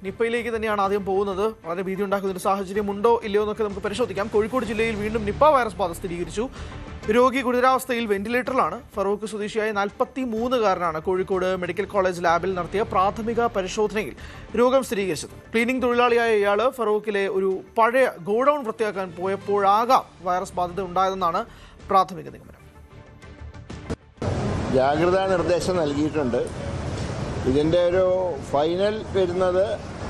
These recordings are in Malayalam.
നിപ്പയിലേക്ക് തന്നെയാണ് ആദ്യം പോകുന്നത്. വളരെ ഭീതി ഉണ്ടാക്കുന്ന ഒരു സാഹചര്യം ഉണ്ടോ ഇല്ലയോ എന്നൊക്കെ നമുക്ക് പരിശോധിക്കാം. കോഴിക്കോട് ജില്ലയിൽ വീണ്ടും നിപ്പ വൈറസ് ബാധ സ്ഥിരീകരിച്ചു. രോഗി ഗുരുതരാവസ്ഥയിൽ വെന്റിലേറ്ററിലാണ്. ഫറൂഖ് സ്വദേശിയായ 43-കാരനാണ് കോഴിക്കോട് മെഡിക്കൽ കോളേജ് ലാബിൽ നടത്തിയ പ്രാഥമിക പരിശോധനയിൽ രോഗം സ്ഥിരീകരിച്ചത്. ക്ലീനിംഗ് തൊഴിലാളിയായ ഇയാൾ ഫറൂഖിലെ ഒരു പഴയ ഗോഡൌൺ വൃത്തിയാക്കാൻ പോയപ്പോഴാകാം വൈറസ് ബാധിത ഉണ്ടായതെന്നാണ് പ്രാഥമിക നിഗമനം. ജാഗ്രതാ നിർദ്ദേശം നൽകിയിട്ടുണ്ട്. ഇതിൻ്റെ ഒരു ഫൈനൽ വരുന്നത്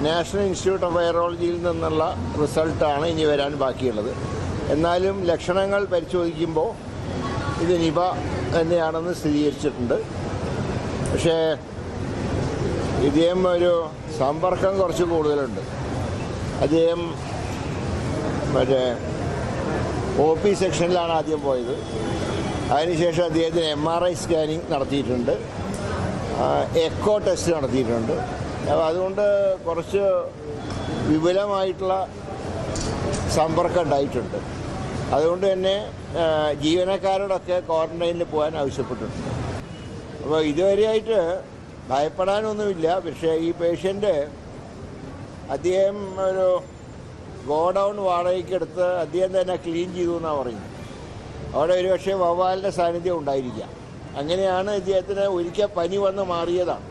നാഷണൽ ഇൻസ്റ്റിറ്റ്യൂട്ട് ഓഫ് വൈറോളജിയിൽ നിന്നുള്ള റിസൾട്ടാണ് ഇനി വരാൻ ബാക്കിയുള്ളത്. എന്നാലും ലക്ഷണങ്ങൾ പരിശോധിക്കുമ്പോൾ ഇത് നിപ തന്നെയാണെന്ന് സ്ഥിരീകരിച്ചിട്ടുണ്ട്. പക്ഷേ ഇദ്ദേഹം ഒരു സമ്പർക്കം കുറച്ച് കൂടുതലുണ്ട്. അദ്ദേഹം മറ്റേ OP സെക്ഷനിലാണ് ആദ്യം പോയത്. അതിനുശേഷം അദ്ദേഹത്തിന് MRI സ്കാനിങ് നടത്തിയിട്ടുണ്ട്, എക്കോ ടെസ്റ്റ് നടത്തിയിട്ടുണ്ട്. അപ്പോൾ അതുകൊണ്ട് കുറച്ച് വിപുലമായിട്ടുള്ള സമ്പർക്കം ഉണ്ടായിട്ടുണ്ട്. അതുകൊണ്ട് തന്നെ ജീവനക്കാരോടൊക്കെ ക്വാറന്റൈനിൽ പോകാൻ ആവശ്യപ്പെട്ടിട്ടുണ്ട്. അപ്പോൾ ഇതുവരെയായിട്ട് ഭയപ്പെടാനൊന്നുമില്ല. പക്ഷേ ഈ പേഷ്യൻ്റ് അദ്ദേഹം ഒരു ഗോഡൗൺ വാടകയ്ക്കെടുത്ത് അദ്ദേഹം തന്നെ ക്ലീൻ ചെയ്തു എന്നാണ് പറയുന്നത്. അവിടെ ഒരു പക്ഷേ വവ്വാലിൻ്റെ സാന്നിധ്യം ഉണ്ടായിരിക്കാം. അങ്ങനെയാണ് ഇദ്ദേഹത്തിന് ഒരിക്കൽ പനി വന്ന് മാറിയതാണ്.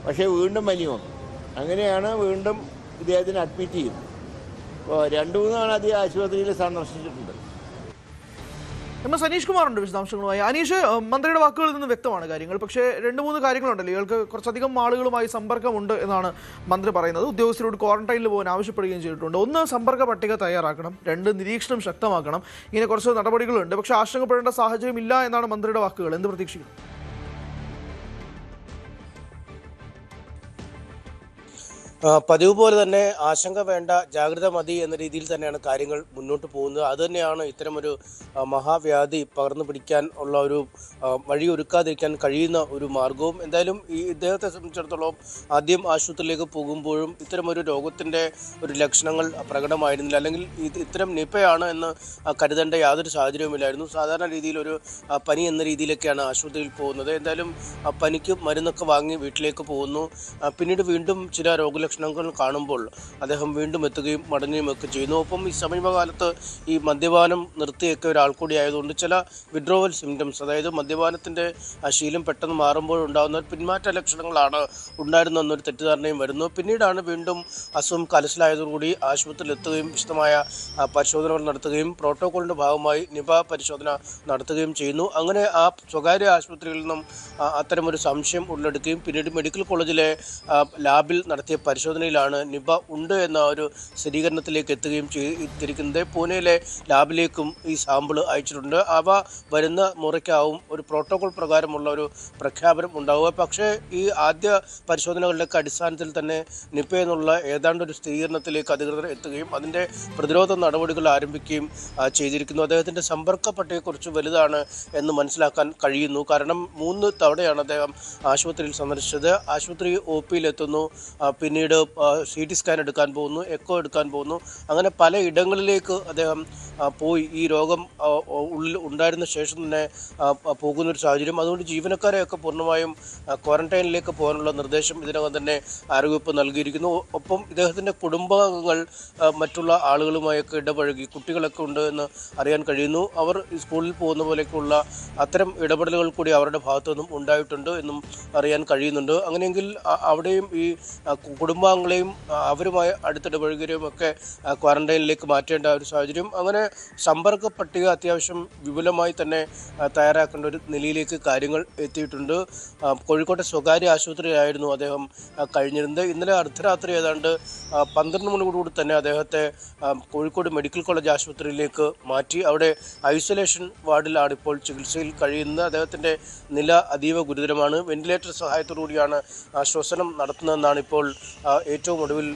പക്ഷേ വീണ്ടും പനി വന്നു. അങ്ങനെയാണ് വീണ്ടും ഇദ്ദേഹത്തിന് അഡ്മിറ്റ് ചെയ്തത്. അപ്പോൾ 2-3 തവണ അദ്ദേഹം ആശുപത്രിയിൽ സന്ദർശിച്ചിട്ടുണ്ട്. അനീഷ് കുമാറുണ്ട് വിശദാംശങ്ങളുമായി. അനീഷ്, മന്ത്രിയുടെ വാക്കുകളിൽ നിന്ന് വ്യക്തമാണ് കാര്യങ്ങൾ. പക്ഷേ 2-3 കാര്യങ്ങളുണ്ടല്ലോ. ഇയാൾക്ക് കുറച്ചധികം ആളുകളുമായി സമ്പർക്കമുണ്ട് എന്നാണ് മന്ത്രി പറയുന്നത്. ഉദ്യോഗസ്ഥരോട് ക്വാറന്റൈനിൽ പോകാൻ ആവശ്യപ്പെടുകയും ചെയ്തിട്ടുണ്ട്. 1, സമ്പർക്ക പട്ടിക തയ്യാറാക്കണം. 2, നിരീക്ഷണം ശക്തമാക്കണം. ഇങ്ങനെ കുറച്ച് നടപടികളുണ്ട്. പക്ഷേ ആശങ്കപ്പെടേണ്ട സാഹചര്യം ഇല്ല എന്നാണ് മന്ത്രിയുടെ വാക്കുകൾ. എന്ത് പ്രതീക്ഷിക്കുന്നു? പതിവ് പോലെ തന്നെ ആശങ്ക വേണ്ട, ജാഗ്രത മതി എന്ന രീതിയിൽ തന്നെയാണ് കാര്യങ്ങൾ മുന്നോട്ട് പോകുന്നത്. അതുതന്നെയാണ് ഇത്തരമൊരു മഹാവ്യാധി പകർന്നു പിടിക്കാൻ ഉള്ള ഒരു വഴി ഒരുക്കാതിരിക്കാൻ കഴിയുന്ന ഒരു മാർഗവും. എന്തായാലും ഈ ഇദ്ദേഹത്തെ സംബന്ധിച്ചിടത്തോളം ആദ്യം ആശുപത്രിയിലേക്ക് പോകുമ്പോഴും ഇത്തരമൊരു രോഗത്തിൻ്റെ ഒരു ലക്ഷണങ്ങൾ പ്രകടമായിരുന്നില്ല, അല്ലെങ്കിൽ ഇത്തരം നിപ്പയാണ് എന്ന് കരുതേണ്ട യാതൊരു സാഹചര്യവുമില്ലായിരുന്നു. സാധാരണ രീതിയിലൊരു പനി എന്ന രീതിയിലൊക്കെയാണ് ആശുപത്രിയിൽ പോകുന്നത്. എന്തായാലും പനിക്ക് മരുന്നൊക്കെ വാങ്ങി വീട്ടിലേക്ക് പോകുന്നു. പിന്നീട് വീണ്ടും ചില രോഗലക്ഷണങ്ങൾ കാണുമ്പോൾ അദ്ദേഹം വീണ്ടും എത്തുകയും മടങ്ങുകയും ഒക്കെ ചെയ്യുന്നു. ഒപ്പം ഈ സമീപകാലത്ത് ഈ മദ്യപാനം നിർത്തിയൊക്കെ ഒരാൾ കൂടി ആയതുകൊണ്ട് ചില വിഡ്രോവൽ സിംറ്റംസ്, അതായത് മദ്യപാനത്തിൻ്റെ ശീലം പെട്ടെന്ന് മാറുമ്പോൾ ഉണ്ടാകുന്ന പിന്മാറ്റ ലക്ഷണങ്ങളാണ് ഉണ്ടായിരുന്നൊരു തെറ്റിദ്ധാരണയും വരുന്നു. പിന്നീടാണ് വീണ്ടും അസുഖം കലശലായതോടുകൂടി ആശുപത്രിയിൽ എത്തുകയും വിശദമായ പരിശോധനകൾ നടത്തുകയും പ്രോട്ടോക്കോളിൻ്റെ ഭാഗമായി നിപ പരിശോധന നടത്തുകയും ചെയ്യുന്നു. അങ്ങനെ ആ സ്വകാര്യ ആശുപത്രിയിൽ നിന്നും അത്തരമൊരു സംശയം ഉള്ളെടുക്കുകയും പിന്നീട് മെഡിക്കൽ കോളേജിലെ ലാബിൽ നടത്തിയ പരിശോധനയിലാണ് നിപ ഉണ്ട് എന്ന ഒരു സ്ഥിരീകരണത്തിലേക്ക് എത്തുകയും ചെയ്തിരിക്കുന്നത്. പൂനെയിലെ ലാബിലേക്കും ഈ സാമ്പിൾ അയച്ചിട്ടുണ്ട്. അവ വരുന്ന മുറയ്ക്കാവും ഒരു പ്രോട്ടോകോൾ പ്രകാരമുള്ള ഒരു പ്രഖ്യാപനം ഉണ്ടാവുക. പക്ഷേ ഈ ആദ്യ പരിശോധനകളുടെയൊക്കെ അടിസ്ഥാനത്തിൽ തന്നെ നിപ എന്നുള്ള ഏതാണ്ട് ഒരു സ്ഥിരീകരണത്തിലേക്ക് അധികൃതർ എത്തുകയും അതിൻ്റെ പ്രതിരോധ നടപടികൾ ആരംഭിക്കുകയും ചെയ്തിരിക്കുന്നു. അദ്ദേഹത്തിൻ്റെ സമ്പർക്ക പട്ടികയെക്കുറിച്ച് വലുതാണ് എന്ന് മനസ്സിലാക്കാൻ കഴിയുന്നു. കാരണം 3 തവണയാണ് അദ്ദേഹം ആശുപത്രിയിൽ സന്ദർശിച്ചത്. ആശുപത്രി OPയിലെത്തുന്നു, പിന്നീട് CT സ്കാൻ എടുക്കാൻ പോകുന്നു, എക്കോ എടുക്കാൻ പോകുന്നു. അങ്ങനെ പല ഇടങ്ങളിലേക്ക് അദ്ദേഹം പോയി ഈ രോഗം ഉള്ളിൽ ഉണ്ടായിരുന്ന ശേഷം തന്നെ പോകുന്നൊരു സാഹചര്യം. അതുകൊണ്ട് ജീവനക്കാരെയൊക്കെ പൂർണ്ണമായും ക്വാറന്റൈനിലേക്ക് പോകാനുള്ള നിർദ്ദേശം ഇതിനകം തന്നെ ആരോഗ്യവകുപ്പ് നൽകിയിരിക്കുന്നു. ഒപ്പം ഇദ്ദേഹത്തിൻ്റെ കുടുംബാംഗങ്ങൾ മറ്റുള്ള ആളുകളുമായൊക്കെ ഇടപഴകി, കുട്ടികളൊക്കെ ഉണ്ട് എന്ന് അറിയാൻ കഴിയുന്നു. അവർ സ്കൂളിൽ പോകുന്ന പോലെയൊക്കെയുള്ള അത്തരം ഇടപെടലുകൾ കൂടി അവരുടെ ഭാഗത്തു നിന്നും ഉണ്ടായിട്ടുണ്ട് എന്നും അറിയാൻ കഴിയുന്നുണ്ട്. അങ്ങനെയെങ്കിൽ അവിടെയും ഈ കുടുംബാംഗങ്ങളെയും അവരുമായി അടുത്തിടപഴകുകയും ഒക്കെ ക്വാറന്റൈനിലേക്ക് മാറ്റേണ്ട ഒരു സാഹചര്യം. അങ്ങനെ സമ്പർക്ക പട്ടിക അത്യാവശ്യം വിപുലമായി തന്നെ തയ്യാറാക്കേണ്ട ഒരു നിലയിലേക്ക് കാര്യങ്ങൾ എത്തിയിട്ടുണ്ട്. കോഴിക്കോട്ടെ സ്വകാര്യ ആശുപത്രിയിലായിരുന്നു അദ്ദേഹം കഴിഞ്ഞിരുന്നത്. ഇന്നലെ അർദ്ധരാത്രി ഏതാണ്ട് 12 മണിയോടുകൂടി തന്നെ അദ്ദേഹത്തെ കോഴിക്കോട് മെഡിക്കൽ കോളേജ് ആശുപത്രിയിലേക്ക് മാറ്റി. അവിടെ ഐസൊലേഷൻ വാർഡിലാണ് ഇപ്പോൾ ചികിത്സയിൽ കഴിയുന്നത്. അദ്ദേഹത്തിൻ്റെ നില അതീവ ഗുരുതരമാണ്. വെന്റിലേറ്റർ സഹായത്തോടുകൂടിയാണ് ശ്വസനം നടത്തുന്നതെന്നാണ് ഇപ്പോൾ ഏറ്റവും ഒടുവിൽ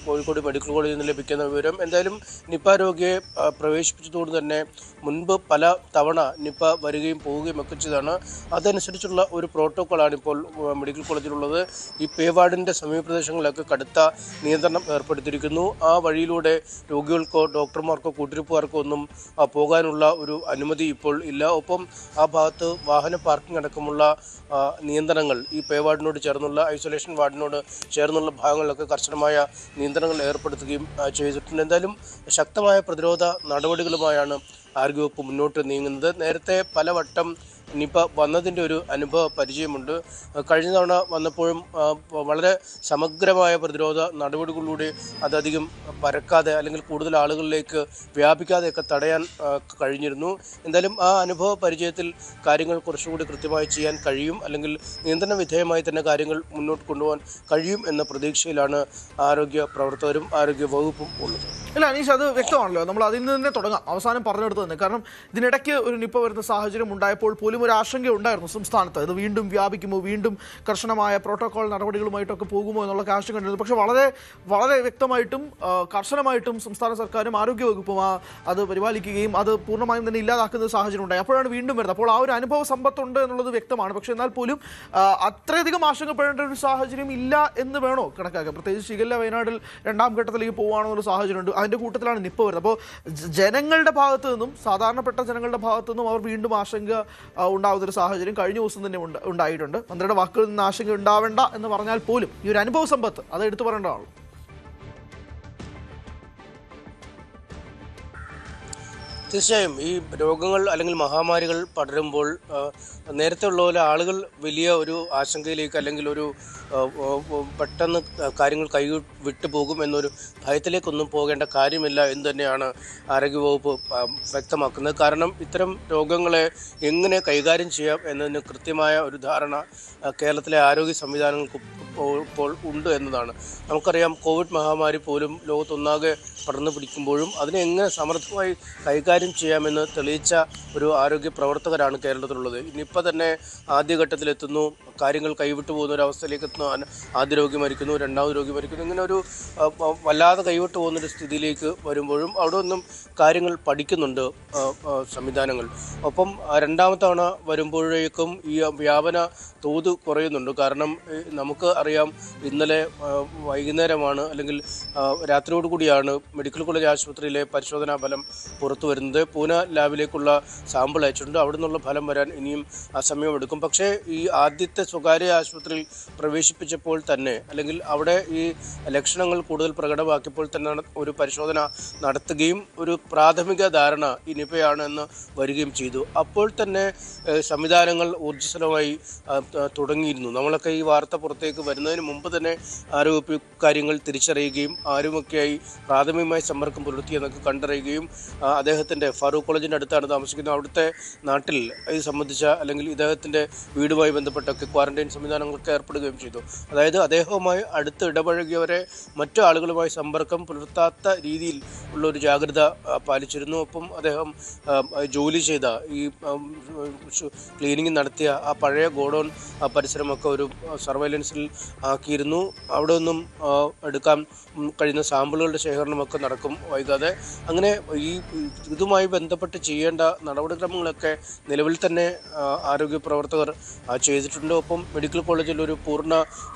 കോഴിക്കോട് മെഡിക്കൽ കോളേജിൽ നിന്ന് ലഭിക്കുന്ന വിവരം. എന്തായാലും നിപ രോഗിയെ പ്രവേശിപ്പിച്ചതോട് തന്നെ മുൻപ് പല തവണ നിപ വരികയും പോവുകയും ഒക്കെ ചെയ്താണ്. അതനുസരിച്ചുള്ള ഒരു പ്രോട്ടോക്കോളാണ് ഇപ്പോൾ മെഡിക്കൽ കോളേജിലുള്ളത്. ഈ പേവാർഡിൻ്റെ സമീപ പ്രദേശങ്ങളിലൊക്കെ കടുത്ത നിയന്ത്രണം ഏർപ്പെടുത്തിയിരിക്കുന്നു. ആ വഴിയിലൂടെ രോഗികൾക്കോ ഡോക്ടർമാർക്കോ കൂട്ടിരിപ്പുകാർക്കോ ഒന്നും പോകാനുള്ള ഒരു അനുമതി ഇപ്പോൾ ഇല്ല. ഒപ്പം ആ ഭാഗത്ത് വാഹന പാർക്കിംഗ് അടക്കമുള്ള നിയന്ത്രണങ്ങൾ ഈ പേവാർഡിനോട് ചേർന്നുള്ള ഐസൊലേഷൻ വാർഡിനോട് ചേർന്നുള്ള ഭാഗങ്ങൾ ഭാഗങ്ങളിലൊക്കെ കർശനമായ നിയന്ത്രണങ്ങൾ ഏർപ്പെടുത്തുകയും ചെയ്തിട്ടുണ്ട്. എന്തായാലും ശക്തമായ പ്രതിരോധ നടപടികളുമായാണ് ആരോഗ്യവകുപ്പ് മുന്നോട്ട് നീങ്ങുന്നത്. നേരത്തെ പലവട്ടം നിപ വന്നതിൻ്റെ ഒരു അനുഭവ പരിചയമുണ്ട്. കഴിഞ്ഞ തവണ വന്നപ്പോഴും വളരെ സമഗ്രമായ പ്രതിരോധ നടപടികളിലൂടെ അതധികം പരക്കാതെ അല്ലെങ്കിൽ കൂടുതൽ ആളുകളിലേക്ക് വ്യാപിക്കാതെയൊക്കെ തടയാൻ കഴിഞ്ഞിരുന്നു. എന്തായാലും ആ അനുഭവ പരിചയത്തിൽ കാര്യങ്ങൾ കുറച്ചുകൂടി കൃത്യമായി ചെയ്യാൻ കഴിയും, അല്ലെങ്കിൽ നിയന്ത്രണ വിധേയമായി തന്നെ കാര്യങ്ങൾ മുന്നോട്ട് കൊണ്ടുപോകാൻ കഴിയും എന്ന പ്രതീക്ഷയിലാണ് ആരോഗ്യ പ്രവർത്തകരും ആരോഗ്യ വകുപ്പും ഉള്ളത്. ഇല്ല അനീഷ്, അത് വ്യക്തമാണല്ലോ. നമ്മൾ അതിൽ നിന്ന് തന്നെ തുടങ്ങാം, അവസാനം പറഞ്ഞെടുത്ത് തന്നെ. കാരണം ഇതിനിടയ്ക്ക് ഒരു നിപ്പ വരുന്ന സാഹചര്യം ഉണ്ടായപ്പോൾ പോലും ഒരു ആശങ്ക ഉണ്ടായിരുന്നു സംസ്ഥാനത്ത്. ഇത് വീണ്ടും വ്യാപിക്കുമോ, വീണ്ടും കർശനമായ പ്രോട്ടോകോൾ നടപടികളുമായിട്ടൊക്കെ പോകുമോ എന്നുള്ള ആശങ്ക ഉണ്ടായിരുന്നു. പക്ഷേ വളരെ വളരെ വ്യക്തമായിട്ടും കർശനമായിട്ടും സംസ്ഥാന സർക്കാരും ആരോഗ്യവകുപ്പും അത് പരിപാലിക്കുകയും അത് പൂർണ്ണമായും തന്നെ ഇല്ലാതാക്കുന്ന സാഹചര്യം ഉണ്ടായി. അപ്പോഴാണ് വീണ്ടും വരുന്നത്. അപ്പോൾ ആ ഒരു അനുഭവ സമ്പത്തുണ്ട് എന്നുള്ളത് വ്യക്തമാണ്. പക്ഷേ എന്നാൽ പോലും അത്രയധികം ആശങ്കപ്പെടേണ്ട ഒരു സാഹചര്യം ഇല്ല എന്ന് വേണോ കണക്കാക്കുക? പ്രത്യേകിച്ച് ശിഖല്ല വയനാട്ടിൽ രണ്ടാം ഘട്ടത്തിലേക്ക് പോകുകയാണെന്നുള്ള സാഹചര്യമുണ്ട്. അതിൻ്റെ കൂട്ടത്തിലാണ് നിപ്പ വരുന്നത്. അപ്പോൾ ജനങ്ങളുടെ ഭാഗത്തു നിന്നും, സാധാരണപ്പെട്ട ജനങ്ങളുടെ ഭാഗത്തു നിന്നും അവർ വീണ്ടും ആശങ്ക ഉണ്ടാകുന്നൊരു സാഹചര്യം കഴിഞ്ഞ ദിവസം തന്നെ ഉണ്ടായിട്ടുണ്ട്. മന്ത്രിയുടെ വാക്കുകളിൽ നിന്ന് ആശങ്ക ഉണ്ടാവേണ്ട എന്ന് പറഞ്ഞാൽ പോലും ഈ ഒരു അനുഭവ സമ്പത്ത് അത് എടുത്തു പറയേണ്ടതാണ്. തീർച്ചയായും ഈ രോഗങ്ങൾ അല്ലെങ്കിൽ മഹാമാരികൾ പടരുമ്പോൾ നേരത്തെ ഉള്ള പോലെ ആളുകൾ വലിയ ഒരു ആശങ്കയിലേക്ക് അല്ലെങ്കിൽ ഒരു പെട്ടെന്ന് കാര്യങ്ങൾ വിട്ടു പോകും എന്നൊരു ഭയത്തിലേക്കൊന്നും പോകേണ്ട കാര്യമില്ല എന്ന് തന്നെയാണ് ആരോഗ്യവകുപ്പ് വ്യക്തമാക്കുന്നത്. കാരണം ഇത്തരം രോഗങ്ങളെ എങ്ങനെ കൈകാര്യം ചെയ്യാം എന്നതിന് കൃത്യമായ ഒരു ധാരണ കേരളത്തിലെ ആരോഗ്യ സംവിധാനങ്ങൾക്ക് ഇപ്പോൾ ഉണ്ട് എന്നതാണ്. നമുക്കറിയാം, കോവിഡ് മഹാമാരി പോലും ലോകത്തൊന്നാകെ പടർന്നു പിടിക്കുമ്പോഴും അതിനെ എങ്ങനെ സമർത്ഥമായി കൈകാര്യം ചെയ്യാമെന്ന് തെളിയിച്ച ഒരു ആരോഗ്യ പ്രവർത്തകരാണ് കേരളത്തിലുള്ളത്. ഇനിയിപ്പോൾ തന്നെ ആദ്യഘട്ടത്തിലെത്തുന്നു, കാര്യങ്ങൾ കൈവിട്ടു പോകുന്ന ഒരു അവസ്ഥയിലേക്ക് എത്തുന്നു. ആദ്യ രോഗി മരിക്കുന്നു, രണ്ടാമത് രോഗി മരിക്കുന്നു, ഇങ്ങനെ ഒരു വല്ലാതെ കൈവിട്ടു പോകുന്നൊരു സ്ഥിതിയിലേക്ക് വരുമ്പോഴും അവിടെ ഒന്നും കാര്യങ്ങൾ പഠിക്കുന്നുണ്ട് സംവിധാനങ്ങൾ. ഒപ്പം രണ്ടാമത്തെ തവണ വരുമ്പോഴേക്കും ഈ വ്യാപന തോത് കുറയുന്നുണ്ട്. കാരണം നമുക്ക് അറിയാം, ഇന്നലെ വൈകുന്നേരമാണ് അല്ലെങ്കിൽ രാത്രിയോടുകൂടിയാണ് മെഡിക്കൽ കോളേജ് ആശുപത്രിയിലെ പരിശോധനാ ഫലം പുറത്തു വരുന്നത്. പൂനെ ലാബിലേക്കുള്ള സാമ്പിൾ അയച്ചിട്ടുണ്ട്. അവിടെ നിന്നുള്ള ഫലം വരാൻ ഇനിയും സമയമെടുക്കും. പക്ഷേ ഈ ആദ്യത്തെ സ്വകാര്യ ആശുപത്രിയിൽ പ്രവേശിപ്പിച്ചപ്പോൾ തന്നെ, അല്ലെങ്കിൽ അവിടെ ഈ ലക്ഷണങ്ങൾ കൂടുതൽ പ്രകടമാക്കിയപ്പോൾ തന്നെ ഒരു പരിശോധന നടത്തുകയും ഒരു പ്രാഥമിക ധാരണ ഈ നിപയാണ് എന്ന് വരികയും ചെയ്തു. അപ്പോൾ തന്നെ സംവിധാനങ്ങൾ ഊർജ്ജസ്വലമായി തുടങ്ങിയിരുന്നു. നമ്മളൊക്കെ ഈ വാർത്ത പുറത്തേക്ക് വരുന്നതിന് മുമ്പ് തന്നെ ആരോഗ്യ കാര്യങ്ങൾ തിരിച്ചറിയുകയും ആരുമൊക്കെയായി പ്രാഥമികമായി സമ്പർക്കം പുലർത്തി എന്നൊക്കെ കണ്ടറിയുകയും അദ്ദേഹത്തിൻ്റെ ഫാറൂഖ് കോളേജിൻ്റെ അടുത്താണ് താമസിക്കുന്നത്. അവിടുത്തെ നാട്ടിൽ ഇത് സംബന്ധിച്ച അല്ലെങ്കിൽ ഇദ്ദേഹത്തിൻ്റെ വീടുമായി ബന്ധപ്പെട്ടൊക്കെ ക്വാറന്റൈൻ സംവിധാനങ്ങൾക്ക് ഏർപ്പെടുകയും ചെയ്തു. അതായത് അദ്ദേഹവുമായി അടുത്ത് ഇടപഴകിയവരെ മറ്റു ആളുകളുമായി സമ്പർക്കം പുലർത്താത്ത രീതിയിൽ ഉള്ളൊരു ജാഗ്രത പാലിച്ചിരുന്നു. ഒപ്പം അദ്ദേഹം ജോലി ചെയ്ത ഈ ക്ലീനിങ് നടത്തിയ ആ പഴയ ഗോഡൗൺ പരിസരമൊക്കെ ഒരു സർവൈലൻസിൽ ആക്കിയിരുന്നു. അവിടെ നിന്നും എടുക്കാൻ കഴിയുന്ന സാമ്പിളുകളുടെ ശേഖരണമൊക്കെ നടക്കും വൈകാതെ. അങ്ങനെ ഈ ഇതുമായി ബന്ധപ്പെട്ട് ചെയ്യേണ്ട നടപടിക്രമങ്ങളൊക്കെ നിലവിൽ തന്നെ ആരോഗ്യ പ്രവർത്തകർ ചെയ്തിട്ടുണ്ട്. ഒപ്പം മെഡിക്കൽ കോളേജിൽ ഒരു പൂർണ്ണ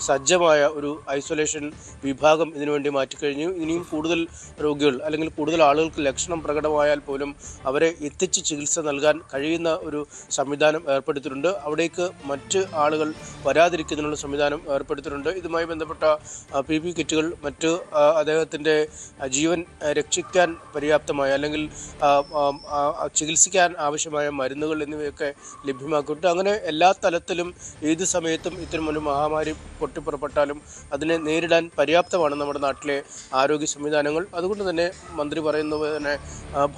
സജ്ജമായ ഒരു ഐസൊലേഷൻ വിഭാഗം ഇതിനുവേണ്ടി മാറ്റിക്കഴിഞ്ഞു. ഇനിയും കൂടുതൽ രോഗികൾ അല്ലെങ്കിൽ കൂടുതൽ ആളുകൾക്ക് ലക്ഷണം പ്രകടമായാൽ പോലും അവരെ എത്തിച്ച് ചികിത്സ നൽകാൻ കഴിയുന്ന ഒരു സംവിധാനം ഏർപ്പെടുത്തിയിട്ടുണ്ട്. അവിടേക്ക് മറ്റ് ആളുകൾ വരാതിരിക്കുന്നതിനുള്ള സംവിധാനം ഏർപ്പെടുത്തിയിട്ടുണ്ട്. ഇതുമായി ബന്ധപ്പെട്ട PPE കിറ്റുകൾ, മറ്റ് അദ്ദേഹത്തിൻ്റെ ജീവൻ രക്ഷിക്കാൻ പര്യാപ്തമായ അല്ലെങ്കിൽ ചികിത്സിക്കാൻ ആവശ്യമായ മരുന്നുകൾ എന്നിവയൊക്കെ ലഭ്യമാക്കിയിട്ട് അങ്ങനെ എല്ലാ തലത്തിലും ഏത് സമയത്തും ഇത്തരമൊരു മഹാമാരി പൊട്ടിപ്പുറപ്പെട്ടാലും അതിനെ നേരിടാൻ പര്യാപ്തമാണ് നമ്മുടെ നാട്ടിലെ ആരോഗ്യ സംവിധാനങ്ങൾ. അതുകൊണ്ട് തന്നെ മന്ത്രി പറയുന്നത് തന്നെ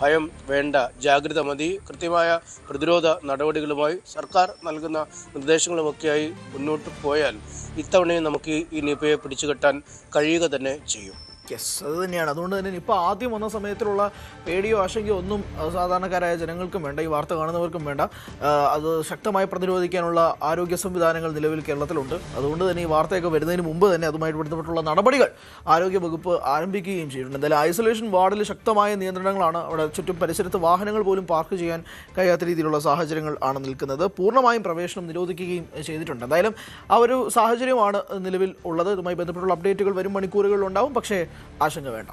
ഭയം വേണ്ട, ജാഗ്രത മതി. കൃത്യമായ പ്രതിരോധ നടപടികളുമായി സർക്കാർ നൽകുന്ന നിർദ്ദേശങ്ങളുമൊക്കെയായി മുന്നോട്ട് പോയാൽ ഇത്തവണയും നമുക്ക് ഈ നിപയെ പിടിച്ചുകെട്ടാൻ കഴിയുക തന്നെ ചെയ്യും. യെസ്, അത് തന്നെയാണ്. അതുകൊണ്ട് തന്നെ ഇപ്പോൾ ആദ്യം വന്ന സമയത്തിലുള്ള പേടിയോ ആശങ്കയോ ഒന്നും സാധാരണക്കാരായ ജനങ്ങൾക്കും വേണ്ട, ഈ വാർത്ത കാണുന്നവർക്കും വേണ്ട. അത് ശക്തമായി പ്രതിരോധിക്കാനുള്ള ആരോഗ്യ സംവിധാനങ്ങൾ നിലവിൽ കേരളത്തിലുണ്ട്. അതുകൊണ്ട് തന്നെ ഈ വാർത്തയൊക്കെ വരുന്നതിന് മുമ്പ് തന്നെ അതുമായി ബന്ധപ്പെട്ടുള്ള നടപടികൾ ആരോഗ്യ വകുപ്പ് ആരംഭിക്കുകയും ചെയ്തിട്ടുണ്ട്. എന്തായാലും ഐസൊലേഷൻ വാർഡിൽ ശക്തമായ നിയന്ത്രണങ്ങളാണ്. അവിടെ ചുറ്റും പരിസരത്ത് വാഹനങ്ങൾ പോലും പാർക്ക് ചെയ്യാൻ കഴിയാത്ത രീതിയിലുള്ള സാഹചര്യങ്ങൾ ആണ് നിൽക്കുന്നത്. പൂർണ്ണമായും പ്രവേശനം നിരോധിക്കുകയും ചെയ്തിട്ടുണ്ട്. എന്തായാലും ആ ഒരു സാഹചര്യമാണ് നിലവിൽ ഉള്ളത്. ഇതുമായി ബന്ധപ്പെട്ടുള്ള അപ്ഡേറ്റുകൾ വരും മണിക്കൂറുകളിൽ ഉണ്ടാവും. പക്ഷേ ആശങ്ക വേണ്ട.